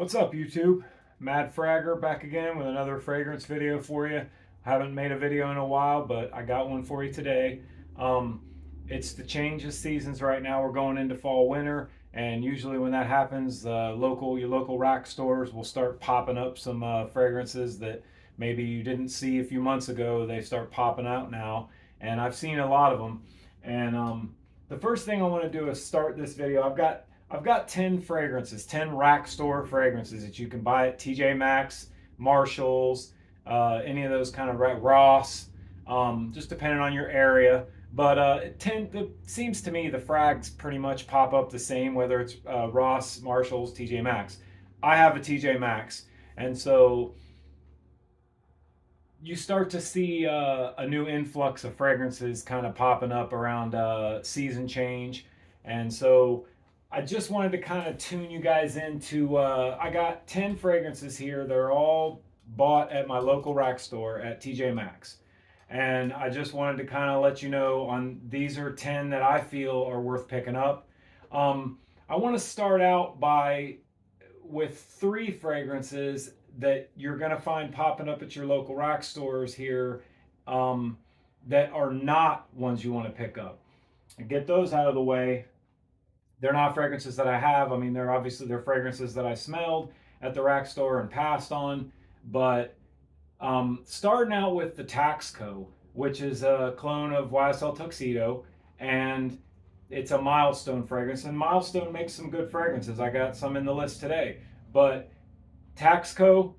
What's up, YouTube? Mad Fragger back again with another fragrance video for you. Haven't made a video in a while, but I got one for you today. Um, it's the change of seasons right now. We're going into fall, winter, and usually when that happens, your local rack stores will start popping up some fragrances that maybe you didn't see a few months ago. They start popping out now, and I've seen a lot of them. And the first thing I want to do is start this video. I've got 10 fragrances, 10 rack store fragrances that you can buy at TJ Maxx, Marshalls, any of those kind of Ross, just depending on your area. But it seems to me the frags pretty much pop up the same, whether it's Ross, Marshalls, TJ Maxx. I have a TJ Maxx, and so you start to see a new influx of fragrances kind of popping up around season change. And so I just wanted to kind of tune you guys into. I got 10 fragrances here. They're all bought at my local rack store at TJ Maxx. And I just wanted to kind of let you know on these are 10 that I feel are worth picking up. I want to start out with three fragrances that you're going to find popping up at your local rack stores here, that are not ones you want to pick up. And get those out of the way. They're not fragrances that I have. I mean, they're fragrances that I smelled at the rack store and passed on. But starting out with the Taxco, which is a clone of YSL Tuxedo, and it's a Milestone fragrance. And Milestone makes some good fragrances. I got some in the list today. But Taxco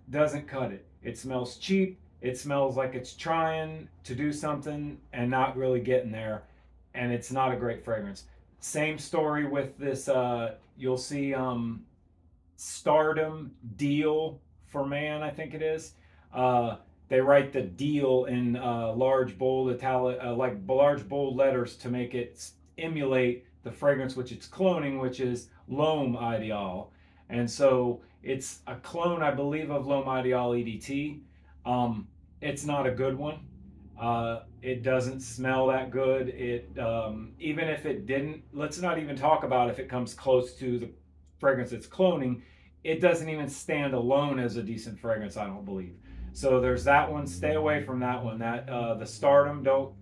doesn't cut it. It smells cheap. It smells like it's trying to do something and not really getting there. And it's not a great fragrance. Same story with this. You'll see Stardom Deal for Man, I think it is. They write the deal in large bold italic, large bold letters to make it emulate the fragrance which it's cloning, which is L'Homme Ideal. And so it's a clone, I believe, of L'Homme Ideal EDT. It's not a good one. It doesn't smell that good. Even if it didn't, let's not even talk about if it comes close to the fragrance it's cloning. It doesn't even stand alone as a decent fragrance, I don't believe. So there's that one. Stay away from that one. The Stardom, don't.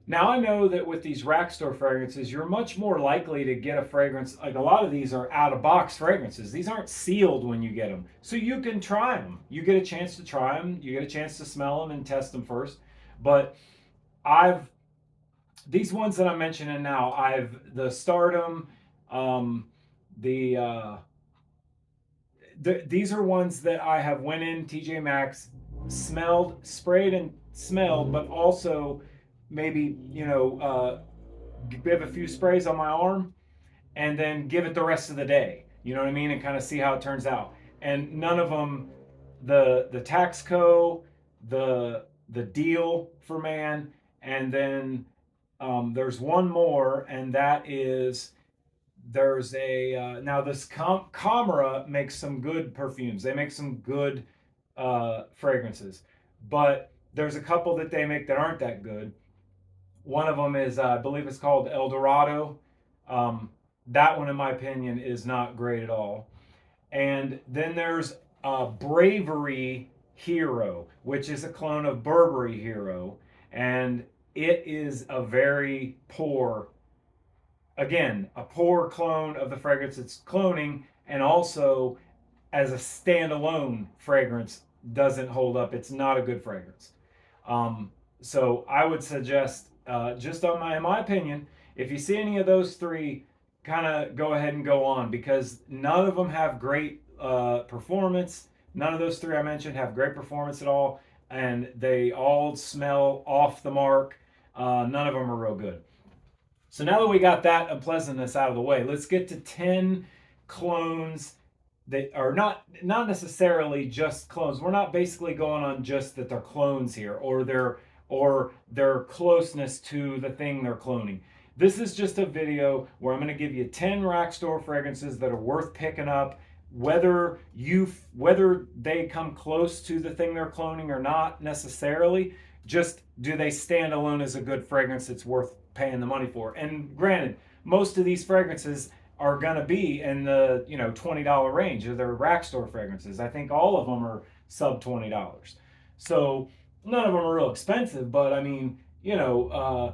Now I know that with these rack store fragrances, you're much more likely to get a fragrance. Like a lot of these are out of box fragrances. These aren't sealed when you get them. So you can try them. You get a chance to try them. You get a chance to smell them and test them first. But these ones that I'm mentioning now, the Stardom, these are ones that I have went in TJ Maxx, smelled, sprayed and smelled, but also maybe give a few sprays on my arm and then give it the rest of the day, you know what I mean, and kind of see how it turns out. And none of them, the Taxco, the Deal for Man, and then there's one more, and that is there's a now this Camera makes some good perfumes. They make some good fragrances, but there's a couple that they make that aren't that good. One of them is, I believe it's called El Dorado. That one, in my opinion, is not great at all. And then there's Bravery Hero, which is a clone of Burberry Hero. And it is a very poor, again, a poor clone of the fragrance it's cloning. And also, as a standalone fragrance, doesn't hold up. It's not a good fragrance. So I would suggest, just in my opinion, if you see any of those three, kind of go ahead and go on, because none of them have great performance. None of those three I mentioned have great performance at all, and they all smell off the mark. None of them are real good. So now that we got that unpleasantness out of the way, let's get to 10 clones that are not necessarily just clones. We're not basically going on just that they're clones here, or their closeness to the thing they're cloning. This is just a video where I'm going to give you 10 rack store fragrances that are worth picking up, whether they come close to the thing they're cloning or not necessarily. Just do they stand alone as a good fragrance that's worth paying the money for? And granted, most of these fragrances are going to be in the $20 range. They're rack store fragrances. I think all of them are sub $20. So none of them are real expensive, but I mean, a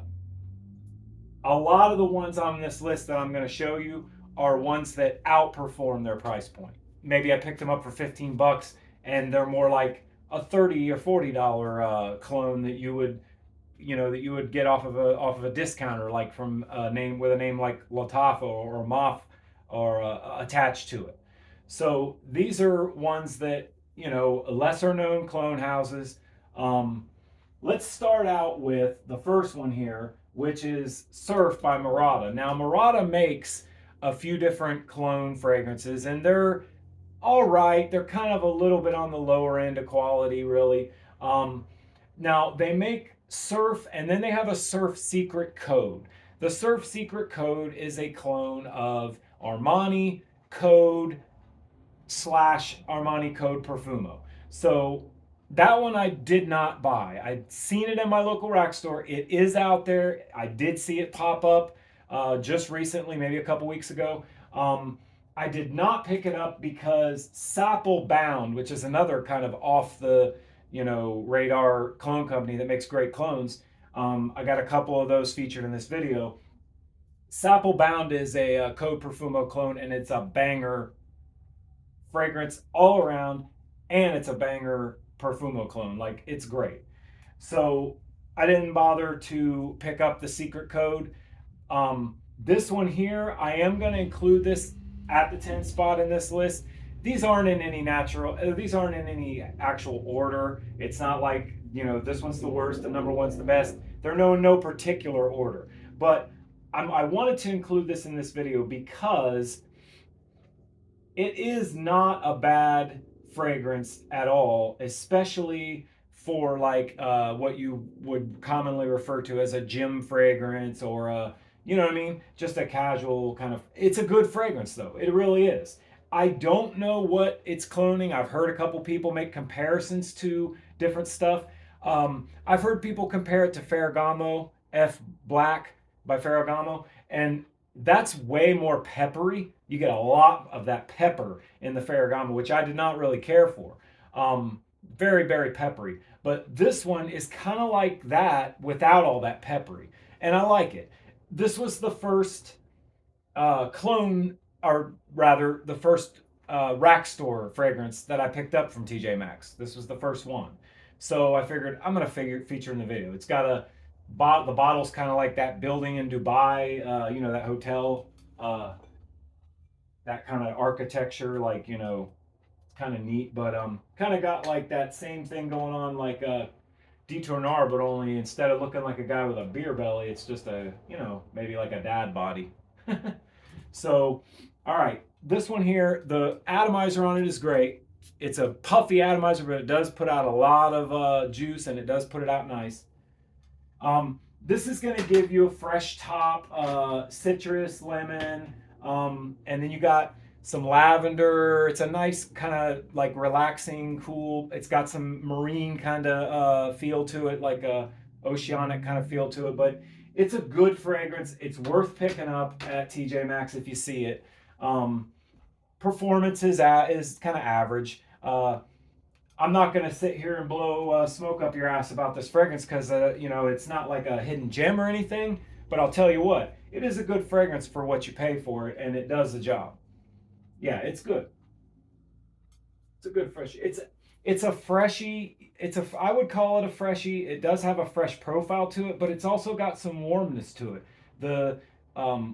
lot of the ones on this list that I'm going to show you are ones that outperform their price point. Maybe I picked them up for $15 and they're more like a $30 or $40 clone that you would get off of a discounter, like from a name with a name like Lattafa or Moth or attached to it. So these are ones that lesser known clone houses. Let's start out with the first one here, which is Surf by Murata. Now Murata makes a few different clone fragrances, and they're all right. They're kind of a little bit on the lower end of quality, really. Now they make Surf, and then they have a Surf Secret Code. The Surf Secret Code is a clone of Armani Code / Armani Code Profumo. So that one I did not buy. I'd seen it in my local rack store. It is out there. I did see it pop up just recently, maybe a couple weeks ago. I did not pick it up because Sapple Bound, which is another kind of off the radar clone company that makes great clones. I got a couple of those featured in this video. Sapple Bound is a Code Profumo clone, and it's a banger fragrance all around, and it's a banger Profumo clone. Like, it's great. So I didn't bother to pick up the Secret Code. This one here, I am going to include this at the 10th spot in this list. These aren't in any actual order. It's not like, this one's the worst, the number one's the best. They're no particular order. But I wanted to include this in this video because it is not a bad fragrance at all, especially for like what you would commonly refer to as a gym fragrance, or a, just a casual kind of. It's a good fragrance though. It really is. I don't know what it's cloning. I've heard a couple people make comparisons to different stuff. I've heard people compare it to Ferragamo F Black by Ferragamo, and that's way more peppery. You get a lot of that pepper in the Ferragamo, which I did not really care for. Very, very peppery. But this one is kind of like that without all that peppery, and I like it. This was the first clone, or rather the first rack store fragrance that I picked up from TJ Maxx. This was the first one. So I figured I'm going to feature in the video. It's got the bottle's kind of like that building in Dubai, that hotel, that kind of architecture, like, kind of neat, but kind of got like that same thing going on like Detour Noir, but only instead of looking like a guy with a beer belly, it's just a, maybe like a dad body. So, all right, this one here, the atomizer on it is great. It's a puffy atomizer, but it does put out a lot of juice, and it does put it out nice. This is going to give you a fresh top, citrus, lemon, and then you got some lavender. It's a nice kind of like relaxing, cool. It's got some marine kind of feel to it, like a oceanic kind of feel to it, but it's a good fragrance. It's worth picking up at TJ Maxx if you see it. Performance is kind of average. I'm not going to sit here and blow smoke up your ass about this fragrance because, it's not like a hidden gem or anything. But I'll tell you what, it is a good fragrance for what you pay for it, and it does the job. Yeah, it's good. It's a good fresh. It's a freshie. I would call it a freshie. It does have a fresh profile to it, but it's also got some warmness to it. The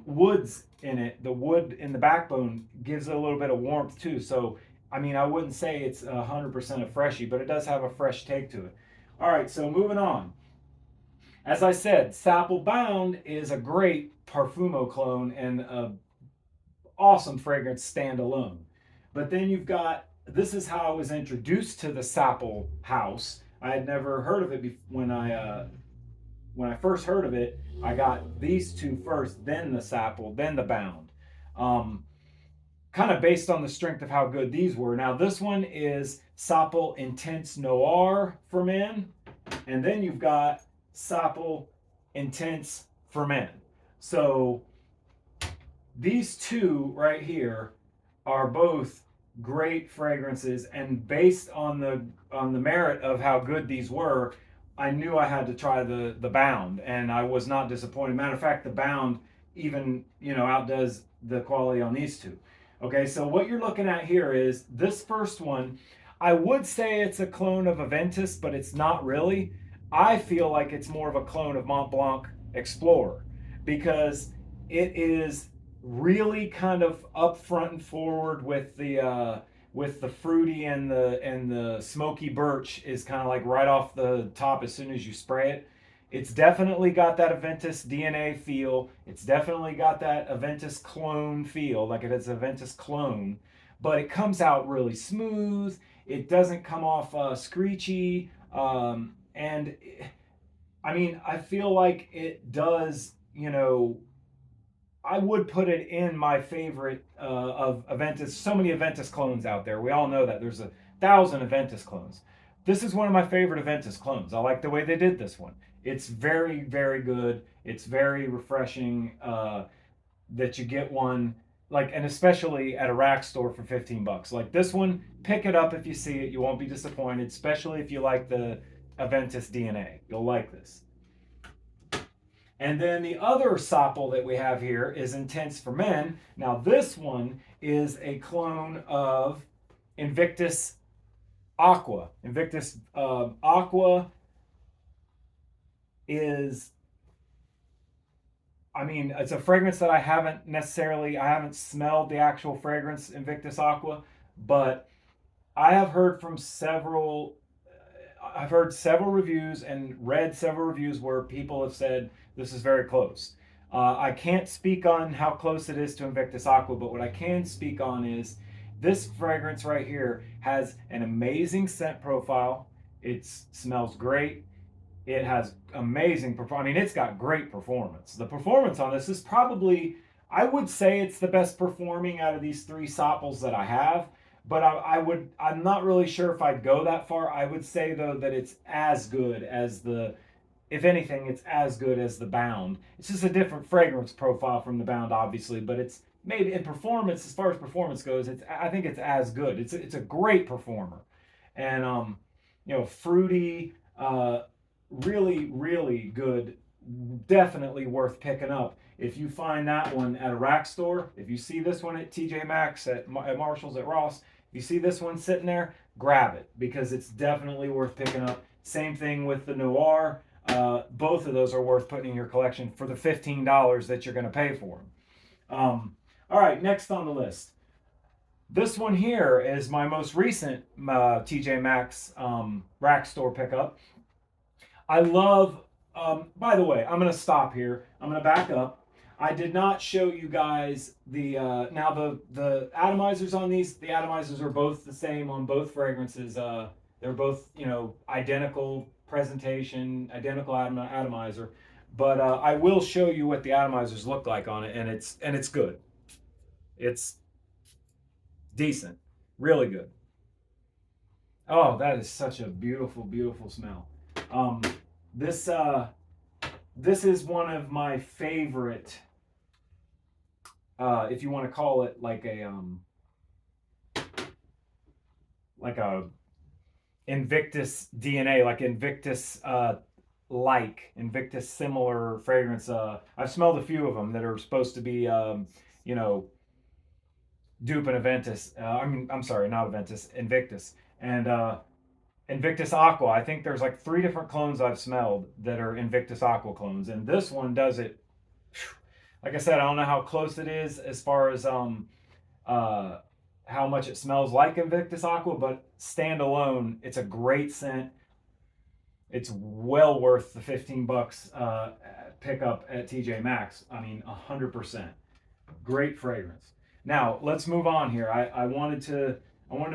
woods in it, the wood in the backbone gives it a little bit of warmth too. So, I mean, I wouldn't say it's 100% a freshie, but it does have a fresh take to it. All right, so moving on. As I said, Sapple Bound is a great Parfumo clone and an awesome fragrance standalone. But then you've got, this is how I was introduced to the Sapple house. I had never heard of it when I first heard of it. I got these two first, then the Sapple, then the Bound. Kind of based on the strength of how good these were. Now this one is Sapple Intense Noir for men, and then you've got Sapple Intense for men. So these two right here are both great fragrances, and based on the merit of how good these were, I knew I had to try the Bound, and I was not disappointed. Matter of fact, the Bound even outdoes the quality on these two. Okay, so what you're looking at here is this first one. I would say it's a clone of Aventus, but it's not really. I feel like it's more of a clone of Mont Blanc Explorer because it is really kind of up front and forward with the fruity and the smoky birch is kind of like right off the top as soon as you spray it. It's definitely got that Aventus DNA feel. It's definitely got that Aventus clone feel, like it is a Aventus clone, but it comes out really smooth. It doesn't come off screechy, and I mean, I feel like it does. I would put it in my favorite of Aventus. So many Aventus clones out there. We all know that there's 1,000 Aventus clones. This is one of my favorite Aventus clones. I like the way they did this one. It's very, very good. It's very refreshing that you get one like, and especially at a rack store for 15 bucks. Like this one, pick it up if you see it. You won't be disappointed, especially if you like the Aventus DNA. You'll like this. And then the other Sapple that we have here is Intense for Men. Now this one is a clone of Invictus Aqua. Invictus Aqua is, I mean, it's a fragrance that I haven't smelled the actual fragrance Invictus Aqua, but I've heard several reviews and read several reviews where people have said this is very close. I can't speak on how close it is to Invictus Aqua, but what I can speak on is this fragrance right here has an amazing scent profile. It smells great. It has amazing performance. I mean, it's got great performance. The performance on this is probably, I would say it's the best performing out of these three Sapples that I have. But I'm not really sure if I'd go that far. I would say though that it's as good as if anything, it's as good as the Bound. It's just a different fragrance profile from the Bound, obviously, but it's maybe in performance, as far as performance goes, I think it's as good. It's a great performer, and fruity, really, really good. Definitely worth picking up. If you find that one at a rack store, if you see this one at TJ Maxx, at Marshalls, at Ross, if you see this one sitting there, grab it because it's definitely worth picking up. Same thing with the Noir. Both of those are worth putting in your collection for the $15 that you're going to pay for them. All right, next on the list. This one here is my most recent TJ Maxx rack store pickup. I love, by the way, I'm going to stop here. I'm going to back up. I did not show you guys now the atomizers on these. The atomizers are both the same on both fragrances. They're both, identical presentation, identical atomizer. But I will show you what the atomizers look like on it, and it's good. It's decent, really good. Oh, that is such a beautiful, beautiful smell. This is one of my favorite, if you want to call it like a Invictus DNA, like Invictus Invictus similar fragrance. I've smelled a few of them that are supposed to be dupe and Aventus. I'm sorry, not Aventus, Invictus. And Invictus Aqua. I think there's like 3 different clones I've smelled that are Invictus Aqua clones, and this one does it. Like I said, I don't know how close it is as far as how much it smells like Invictus Aqua, but standalone, it's a great scent. It's well worth the 15 bucks pickup at TJ Maxx. I mean, 100%. Great fragrance. Now let's move on here. I wanted to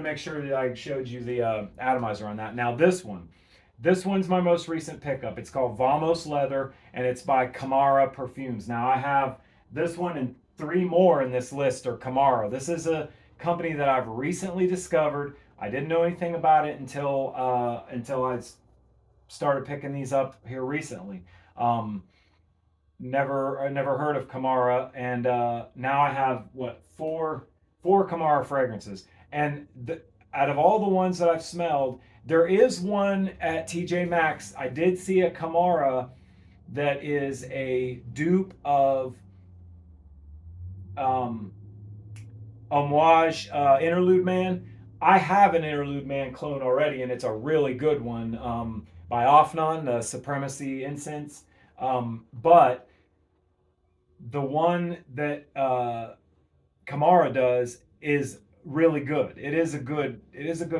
make sure that I showed you the atomizer on that. Now this one's my most recent pickup. It's called Vamos Leather, and it's by Camara Perfumes. Now I have this one and 3 more in this list are Camara. This is a company that I've recently discovered. I didn't know anything about it until I started picking these up here recently. I never heard of Kamara, and now I have what four Kamara fragrances, and out of all the ones that I've smelled, there is one at TJ Maxx. I did see a Kamara that is a dupe of um, Homage Interlude Man. I have an Interlude Man clone already, and it's a really good one by Offnon, the Supremacy Incense. But the one that Kamara does is really good. It is a good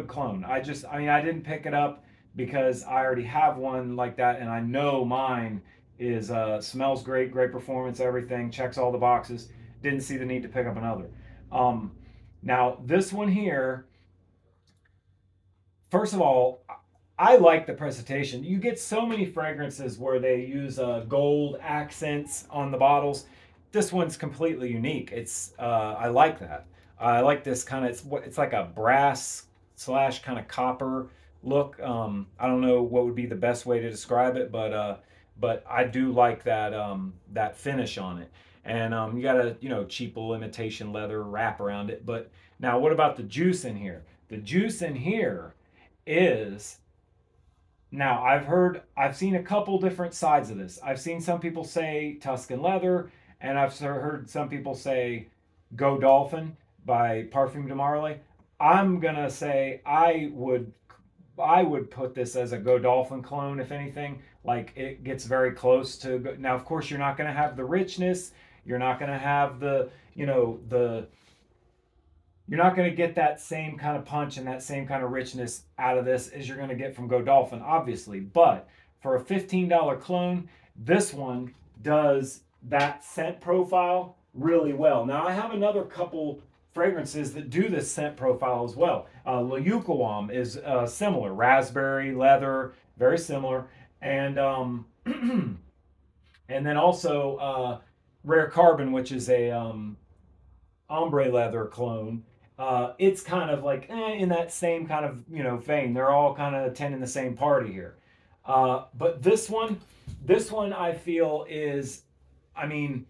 clone. I mean, I didn't pick it up because I already have one like that, and I know mine is smells great, great performance, everything checks all the boxes. Didn't see the need to pick up another. Um, Now this one here, first of all, I like the presentation. You get so many fragrances where they use gold accents on the bottles. This one's completely unique. It's I like that. I like this kind of it's like a brass slash kind of copper look. I don't know what would be the best way to describe it, but I do like that that finish on it. And you got a cheap little imitation leather wrap around it. But now, what about the juice in here? The juice in here is now I've seen a couple different sides of this. I've seen some people say Tuscan Leather, and I've heard some people say Go Dolphin by Parfum de Marly. I'm gonna say I would put this as a Go Dolphin clone, if anything. Like it gets very close to. Now, of course, you're not gonna have the richness. You're not gonna have the the you're not going to get that same kind of punch and that same kind of richness out of this as you're going to get from Go Dolphin, obviously. But for a $15 clone, this one does that scent profile really well. Now, I have another couple fragrances that do this scent profile as well. Le Yucawam is similar, raspberry, leather, very similar. And and then also Rare Carbon, which is a ombre leather clone. It's kind of like in that same kind of vein. They're all kind of attending the same party here. But this one I feel is, I mean,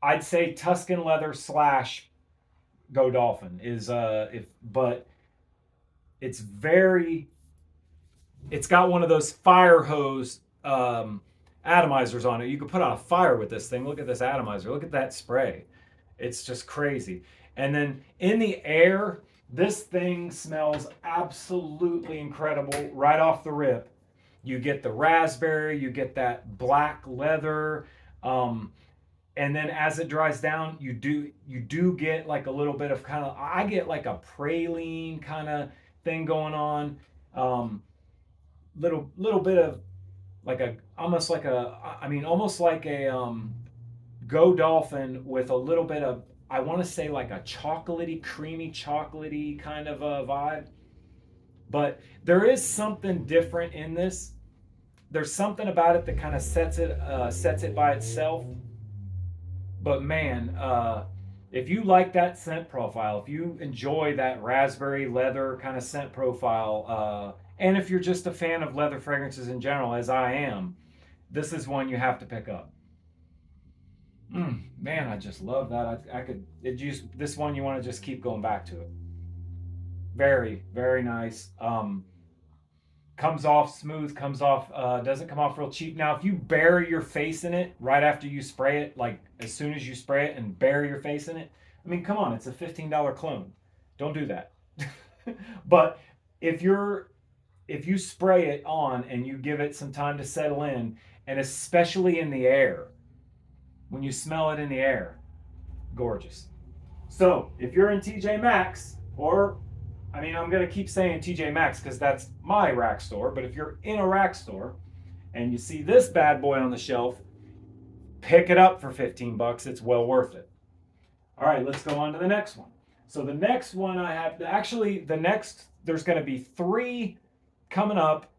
I'd say Tuscan Leather slash Go Dolphin is but it's very, it's got one of those fire hose atomizers on it. You could put out a fire with this thing. Look at this atomizer. Look at that spray. It's just crazy. And then in the air, this thing smells absolutely incredible right off the rip. You get the raspberry, you get that black leather, and then as it dries down, you do get like a little bit of kind of, I get like a praline kind of thing going on. Little bit of like a almost like a I mean almost like a Go Dolphin with a little bit of, I want to say like a chocolatey, creamy, chocolatey kind of a vibe. But there is something different in this. There's something about it that kind of sets it by itself. But man, if you like that scent profile, if you enjoy that raspberry leather kind of scent profile, and if you're just a fan of leather fragrances in general, as I am, this is one you have to pick up. Man, I just love that. I could it just this one you want to just keep going back to it. Very, very nice. Comes off smooth, comes off doesn't come off real cheap. Now, if you bury your face in it right after you spray it, like as soon as you spray it and bury your face in it, I mean, come on, it's a $15 clone. Don't do that. But if you're if you spray it on and you give it some time to settle in, and especially in the air, when you smell it in the air, gorgeous. So if you're in TJ Maxx, or I mean, I'm going to keep saying TJ Maxx because that's my rack store, but if you're in a rack store and you see this bad boy on the shelf, pick it up for 15 bucks. It's well worth it. All right, let's go on to the next one. So the next one I have, actually there's going to be three coming up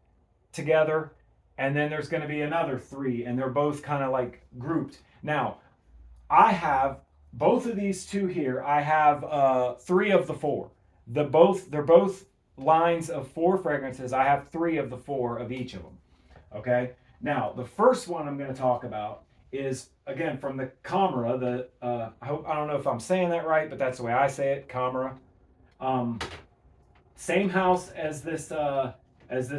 together, and then there's going to be another three, and they're both kind of like grouped. Now, I have both of these two here. I have three of the four. They're both lines of four fragrances. I have three of the four of each of them. Okay. Now, the first one I'm going to talk about is again from the Camera. I don't know if I'm saying that right, but that's the way I say it, Camera. Um, Same house as this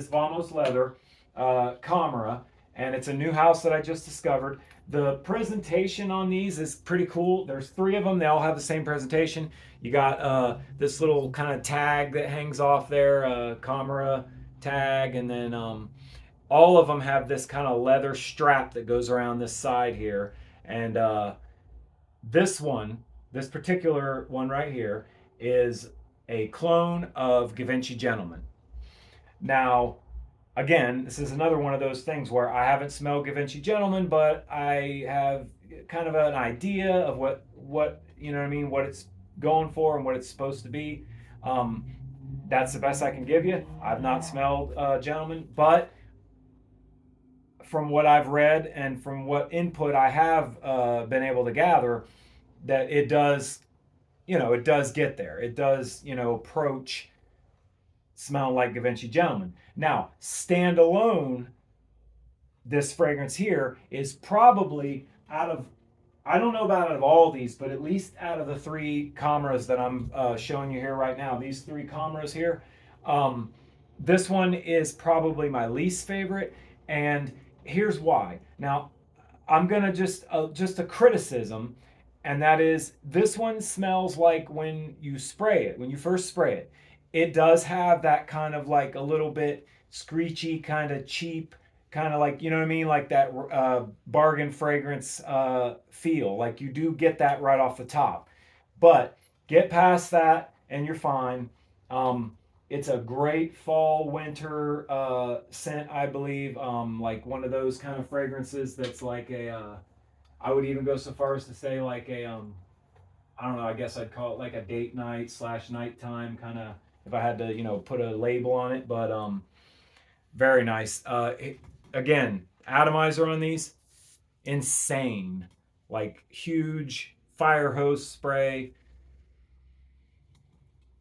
Vamos leather Camera, and it's a new house that I just discovered. The presentation on these is pretty cool. There's three of them. They all have the same presentation. You got this little kind of tag that hangs off there, Camera tag, and then all of them have this kind of leather strap that goes around this side here. And this one, this particular one right here, is a clone of Givenchy Gentleman. Now, again, this is another one of those things where I haven't smelled Givenchy Gentleman, but I have kind of an idea of what you know what I mean, what it's going for and what it's supposed to be. Um, that's the best I can give you. I've not smelled Gentleman, but from what I've read and from what input I have been able to gather, that it does, it does get there. It does, approach smelling like Givenchy Gentleman. Now, standalone, this fragrance here is probably I don't know about out of all these, but at least out of the three Cameras that I'm showing you here right now, these three Cameras here, this one is probably my least favorite, and here's why. Now, I'm gonna just a criticism, and that is this one smells like when you spray it, when you first spray it. It does have that kind of like a little bit screechy, kind of cheap, kind of like, you know what I mean, like that bargain fragrance feel. Like you do get that right off the top, but get past that and you're fine. It's a great fall winter scent, I believe. Like one of those kind of fragrances that's like I would even go so far as to say like I don't know, I guess I'd call it like a date night / nighttime kind of, if I had to, put a label on it. But very nice. Again, atomizer on these, insane. Like huge fire hose spray.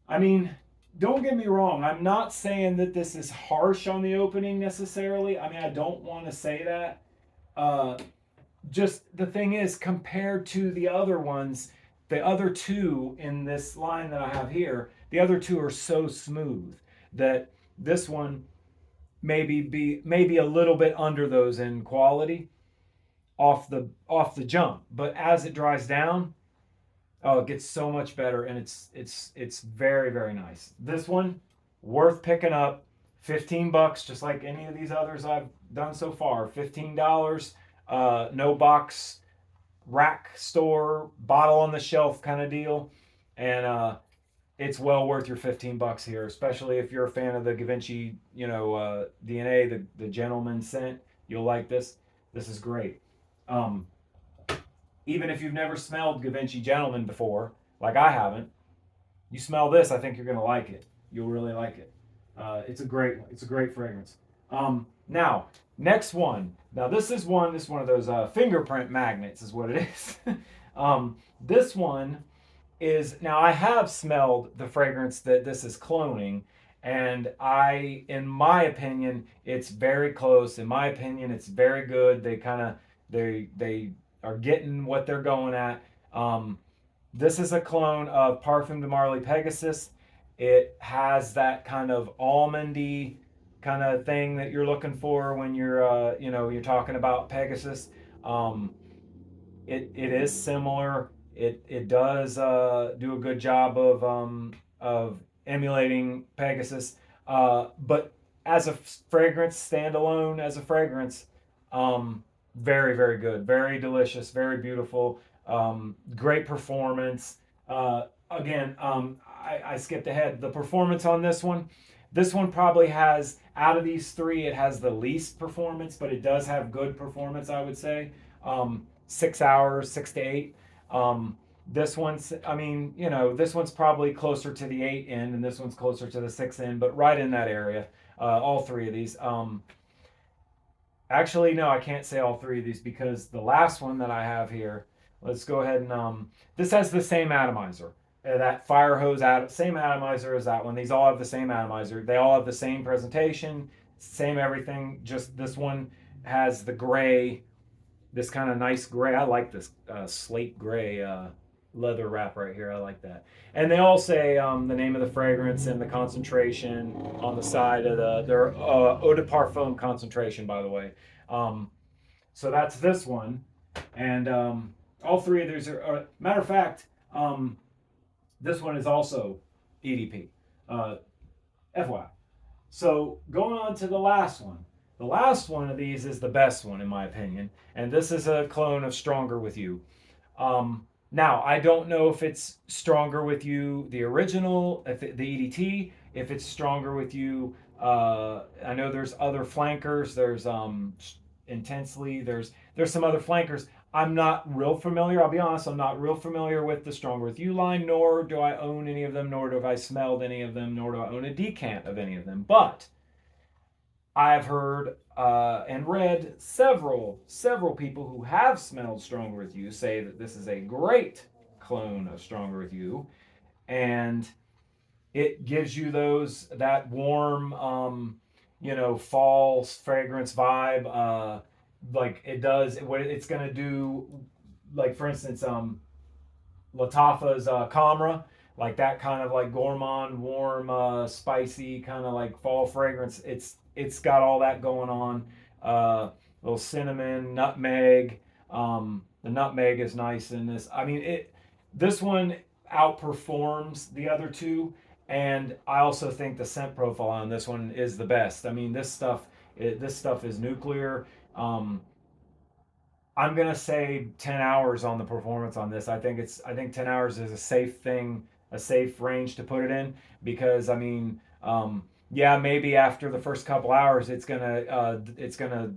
I mean, don't get me wrong. I'm not saying that this is harsh on the opening necessarily. I mean, I don't want to say that. Just the thing is, compared to the other ones, the other two in this line that I have here, the other two are so smooth that this one maybe a little bit under those in quality off the jump, but as it dries down, oh, it gets so much better, and it's very, very nice. This one worth picking up. $15, just like any of these others I've done so far. $15, no box, rack store, bottle on the shelf kind of deal, and it's well worth your $15 here, especially if you're a fan of the Givenchy, DNA, the Gentleman scent. You'll like this. This is great. Even if you've never smelled Givenchy Gentleman before, like I haven't, you smell this, I think you're gonna like it. You'll really like it. It's a great fragrance. Now, next one. Now this is one of those fingerprint magnets, is what it is. This one is, now I have smelled the fragrance that this is cloning, and in my opinion, it's very close. In my opinion, it's very good. They are getting what they're going at. This is a clone of Parfum de Marly Pegasus. It has that kind of almondy kind of thing that you're looking for when you're talking about Pegasus. It is similar. It does do a good job of emulating Pegasus, but as a fragrance, standalone as a fragrance, very, very good, very delicious, very beautiful, great performance. Again, I skipped ahead. The performance on this one probably has, out of these three, it has the least performance, but it does have good performance, I would say. 6 hours, 6 to 8. This one's, this one's probably closer to the 8 end, and this one's closer to the 6 end, but right in that area. All three of these. Actually, no, I can't say all three of these, because the last one that I have here, let's go ahead and, this has the same atomizer. That fire hose same atomizer as that one. These all have the same atomizer. They all have the same presentation, same everything. Just this one has the gray this kind of nice gray. I like this slate gray leather wrap right here. I like that. And they all say the name of the fragrance and the concentration on the side of their eau de parfum concentration, by the way. Um, so that's this one. And all three of these matter of fact, this one is also EDP. FYI. So going on to the last one. The last one of these is the best one in my opinion, and this is a clone of Stronger With You. Now I don't know if it's Stronger With You, the original, if the EDT, if it's Stronger With You. I know there's other flankers. There's Intensely. There's some other flankers. I'm not real familiar. I'll be honest. I'm not real familiar with the Stronger With You line, nor do I own any of them, nor do I smelled any of them, nor do I own a decant of any of them. But I've heard and read several people who have smelled Stronger With You say that this is a great clone of Stronger With You, and it gives you that warm, fall fragrance vibe. Like it does what it's gonna do. Like for instance, Lattafa's Camera, like that kind of like gourmand, warm, spicy kind of like fall fragrance. It's got all that going on. Little cinnamon, nutmeg. The nutmeg is nice in this. I mean, this one outperforms the other two, and I also think the scent profile on this one is the best. I mean, this stuff is nuclear. I'm gonna say 10 hours on the performance on this. I think 10 hours is a safe thing, a safe range to put it in, because I mean, yeah, maybe after the first couple hours it's gonna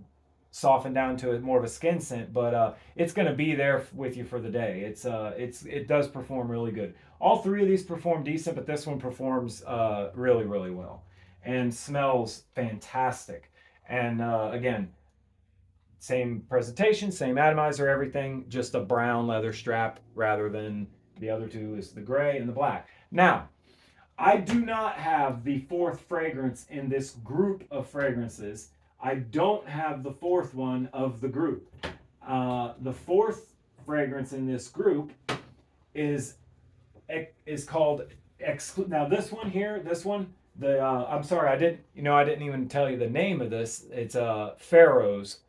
soften down to more of a skin scent, but it's gonna be there with you for the day. It does perform really good. All three of these perform decent, but this one performs really really well and smells fantastic. And again, same presentation, same atomizer, everything, just a brown leather strap rather than the other two is the gray and the black. Now, I do not have the fourth fragrance in this group of fragrances. I don't have the fourth one of the group. The fourth fragrance in this group is called Now this one here, I'm sorry, I didn't even tell you the name of this. It's Pharaoh's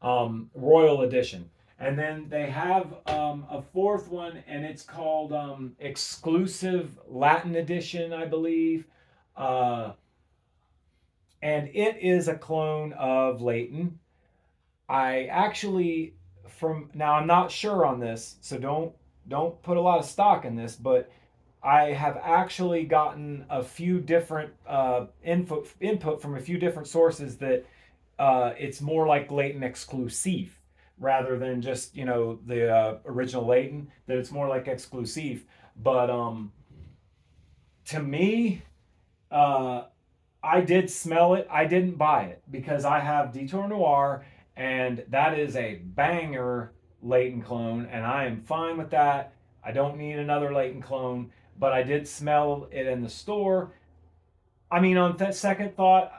Royal Edition. And then they have a fourth one, and it's called Exclusive Latin Edition, I believe. And it is a clone of Leighton. I actually, now I'm not sure on this, so don't put a lot of stock in this, but I have actually gotten a few different input from a few different sources that it's more like Leighton Exclusive rather than just the original Leighton. That it's more like Exclusive. But to me, I did smell it. I didn't buy it because I have Detour Noir, and that is a banger Leighton clone, and I am fine with that. I don't need another Leighton clone, but I did smell it in the store. I mean, on that second thought,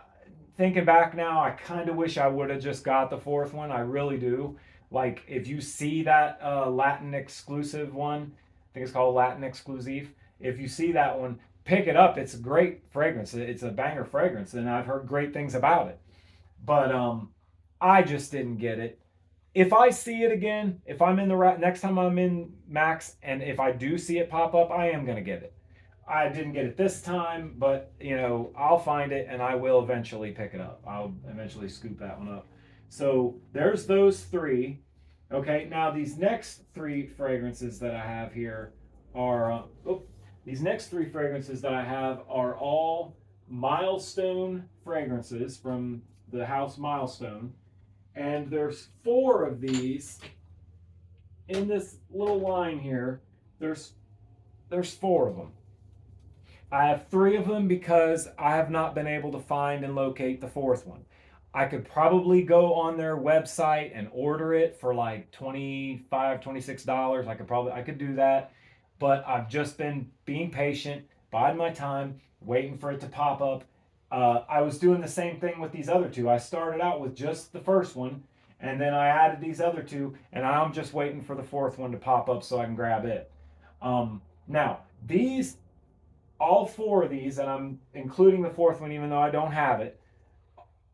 thinking back now, I kind of wish I would have just got the fourth one. I really do. Like, if you see that Latin exclusive one, I think it's called Latin Exclusive. If you see that one, pick it up. It's a great fragrance. It's a banger fragrance, and I've heard great things about it. But I just didn't get it. If I see it again, if I'm in the next time I'm in Max, and if I do see it pop up, I am gonna get it. I didn't get it this time, but I'll find it and I will eventually pick it up. I'll eventually scoop that one up. So there's those three. Okay, now these next three fragrances that I have here are all Milestone fragrances from the house Milestone. And there's 4 of these in this little line here. There's 4 of them. I have 3 of them because I have not been able to find and locate the 4th one. I could probably go on their website and order it for like $25, $26. I could do that. But I've just been being patient, biding my time, waiting for it to pop up. I was doing the same thing with these other 2. I started out with just the first one, And then I added these other two, and I'm just waiting for the fourth one to pop up so I can grab it. Now, these, all four of these, and I'm including the fourth one even though I don't have it,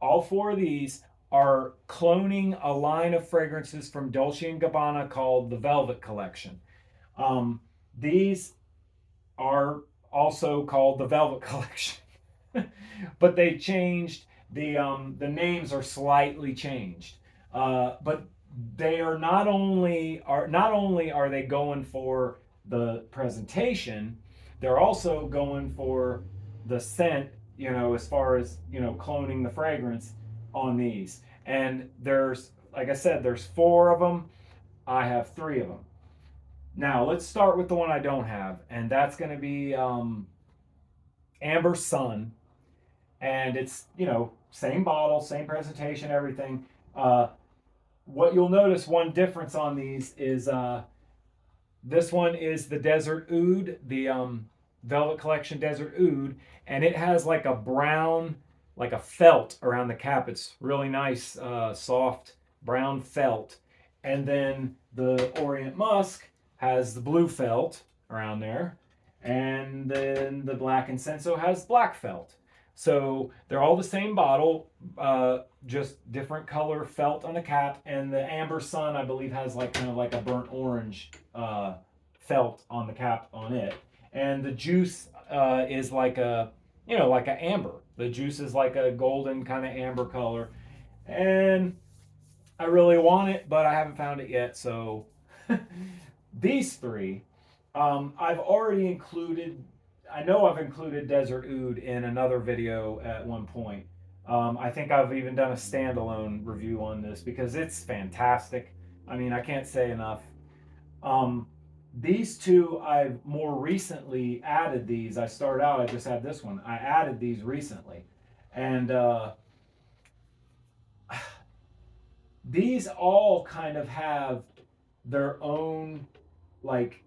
all four of these are cloning a line of fragrances from Dolce & Gabbana called the Velvet Collection. These are also called the Velvet Collection, but they changed the names are slightly changed. But they are not only are they going for the presentation, they're also going for the scent. You know, as far as cloning the fragrance on these. And there's, like I said, there's four of them. I have three of them. Now let's start with the one I don't have, and that's going to be Amber Sun, and it's same bottle, same presentation, everything. What you'll notice, one difference on these is this one is the Desert Oud, the Velvet Collection Desert Oud, and it has like a brown, like a felt around the cap. It's really nice, soft brown felt. And then the Orient Musk has the blue felt around there, and then the Black Incenso has black felt. So they're all the same bottle, just different color felt on the cap. And the Amber Sun, I believe, has like kind of like a burnt orange felt on the cap on it. And the juice is like a, like an amber. The juice is like a golden kind of amber color. And I really want it, but I haven't found it yet. So these three, I've already included. I know I've included Desert Oud in another video at one point. I think I've even done a standalone review on this because it's fantastic. I mean, I can't say enough. These two, I've more recently added these. I started out, I just had this one. I added these recently. And these all kind of have their own, like,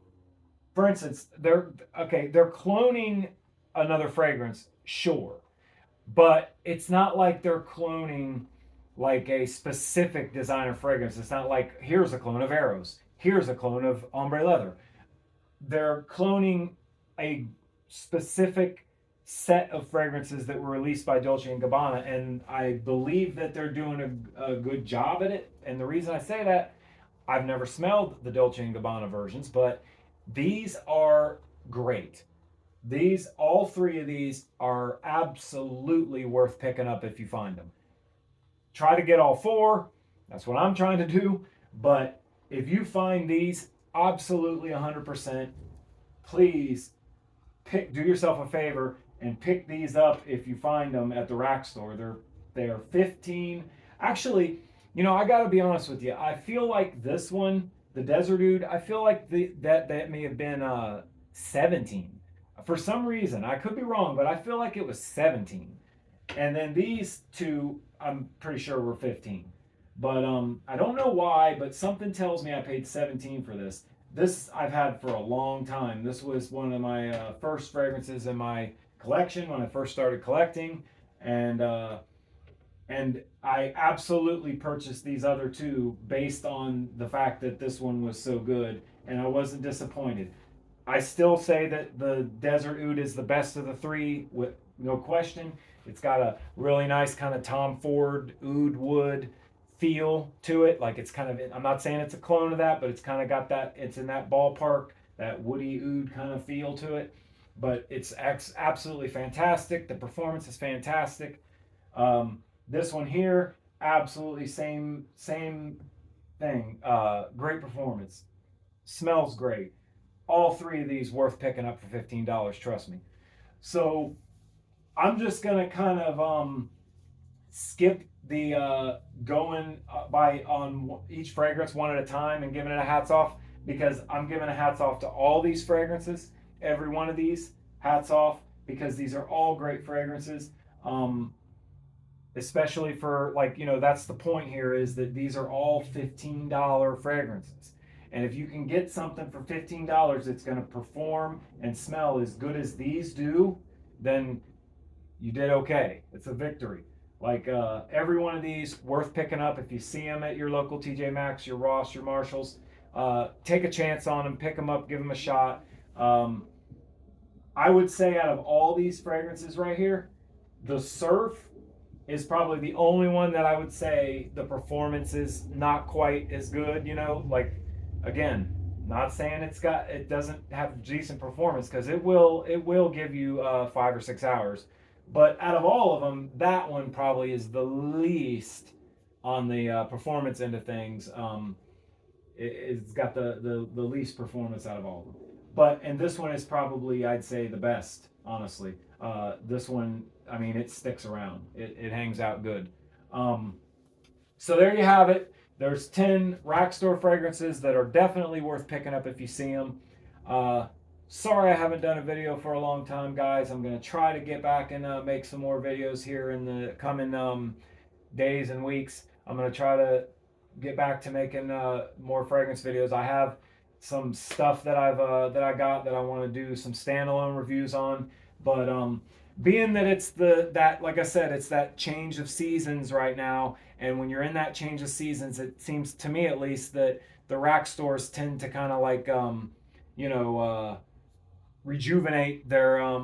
for instance, they're cloning another fragrance, sure, but it's not like they're cloning like a specific designer fragrance. It's not like here's a clone of Eros, here's a clone of Ombre Leather. They're cloning a specific set of fragrances that were released by Dolce & Gabbana, and I believe that they're doing a good job at it. And the reason I say that, I've never smelled the Dolce & Gabbana versions, but these are great. All three of these are absolutely worth picking up if you find them. Try to get all four. That's what I'm trying to do. But if you find these, absolutely 100%, please do yourself a favor and pick these up if you find them at the rack store. They're 15. Actually, I got to be honest with you. I feel like this one, the Desert Oud, I feel like that may have been 17. For some reason, I could be wrong, but I feel like it was 17. And then these two, I'm pretty sure were 15. But I don't know why, but something tells me I paid 17 for this. This I've had for a long time. This was one of my first fragrances in my collection when I first started collecting. And I absolutely purchased these other two based on the fact that this one was so good, and I wasn't disappointed. I still say that the Desert Oud is the best of the three, with no question. It's got a really nice kind of Tom Ford oud wood feel to it. Like it's kind of, I'm not saying it's a clone of that, but it's kind of got that, it's in that ballpark, that woody oud kind of feel to it. But it's absolutely fantastic. The performance is fantastic. This one here, absolutely same thing. Great performance. Smells great. All three of these worth picking up for $15, trust me. So I'm just gonna kind of skip the going by on each fragrance one at a time and giving it a hats off, because I'm giving a hats off to all these fragrances. Every one of these, hats off, because these are all great fragrances. Especially for, like, that's the point here, is that these are all $15 fragrances. And if you can get something for $15 that's going to perform and smell as good as these do, then you did okay. It's a victory. Like every one of these worth picking up if you see them at your local TJ Maxx, your Ross, your Marshalls. Take a chance on them, pick them up, give them a shot. Um, I would say out of all these fragrances right here, the Surf is probably the only one that I would say the performance is not quite as good. You know, like again, not saying it doesn't have decent performance, because it will give you 5 or 6 hours. But out of all of them, that one probably is the least on the performance end of things. It's got the least performance out of all of them. And this one is probably, I'd say, the best, honestly. This one, I mean, it sticks around. It hangs out good. Um, so there you have it. There's 10 rack store fragrances that are definitely worth picking up if you see them. Sorry I haven't done a video for a long time, guys. I'm going to try to get back and make some more videos here in the coming days and weeks. I'm going to try to get back to making more fragrance videos. I have some stuff that I got that I want to do some standalone reviews on, but being that it's that like I said, it's that change of seasons right now, and when you're in that change of seasons, it seems to me at least that the rack stores tend to kind of like you know rejuvenate their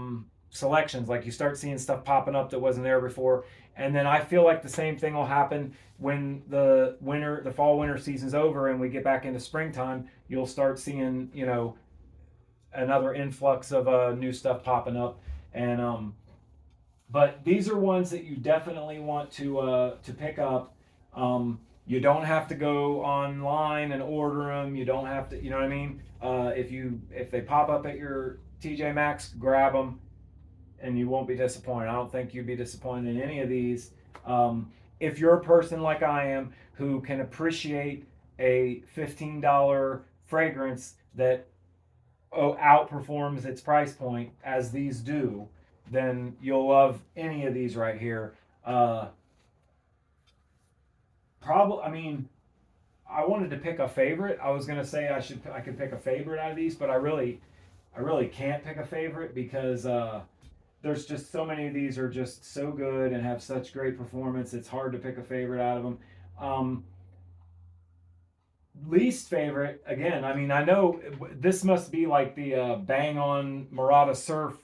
selections. Like you start seeing stuff popping up that wasn't there before, and then I feel like the same thing will happen when the fall winter season's over and we get back into springtime. You'll start seeing another influx of new stuff popping up, and but these are ones that you definitely want to pick up. You don't have to go online and order them. You don't have to, you know what I mean? If they pop up at your TJ Maxx, grab them, and you won't be disappointed. I don't think you'd be disappointed in any of these. If you're a person like I am who can appreciate a $15 fragrance that outperforms its price point as these do, then you'll love any of these right here. I mean, I wanted to pick a favorite. I was gonna say I could pick a favorite out of these, but I really can't pick a favorite because there's just so many of these are just so good and have such great performance. It's hard to pick a favorite out of them. Least favorite, again, I mean, I know this must be like the Bang on Murata Surf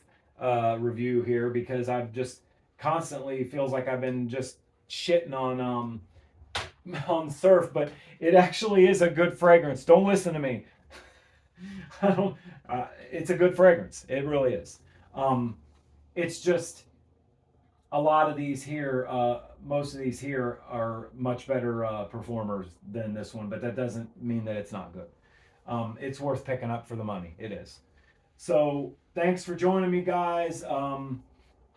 review here, because I've just constantly feels like I've been just shitting on Surf, but it actually is a good fragrance. Don't listen to me. I don't. It's a good fragrance. It really is. It's just a lot of these here, most of these here are much better performers than this one, but that doesn't mean that it's not good. It's worth picking up for the money. It is. So thanks for joining me, guys. I'm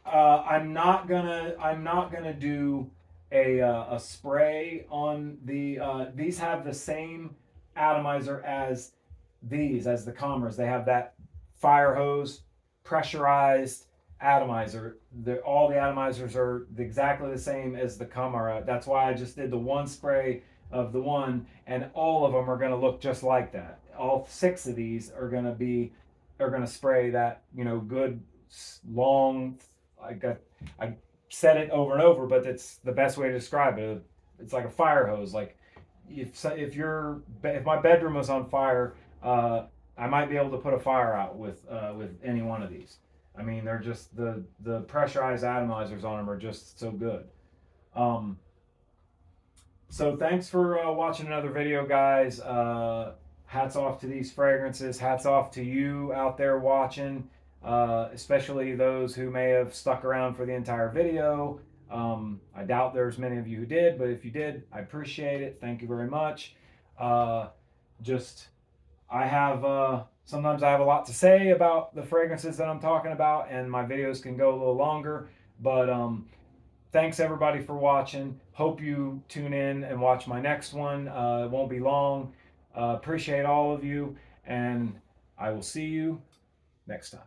not gonna do a spray on the. These have the same atomizer as the Commerce. They have that fire hose pressurized atomizer. All the atomizers are exactly the same as the Camera. That's why I just did the one spray of the one, and all of them are going to look just like that. All 6 of these are going to spray that good long. I said it over and over, but it's the best way to describe it. It's like a fire hose. Like if my bedroom was on fire, I might be able to put a fire out with any one of these. I mean, they're just the pressurized atomizers on them are just so good. So thanks for watching another video, guys. Hats off to these fragrances. Hats off to you out there watching, especially those who may have stuck around for the entire video. I doubt there's many of you who did, but if you did, I appreciate it. Thank you very much. Sometimes I have a lot to say about the fragrances that I'm talking about, and my videos can go a little longer. But thanks everybody for watching. Hope you tune in and watch my next one. It won't be long. Appreciate all of you, and I will see you next time.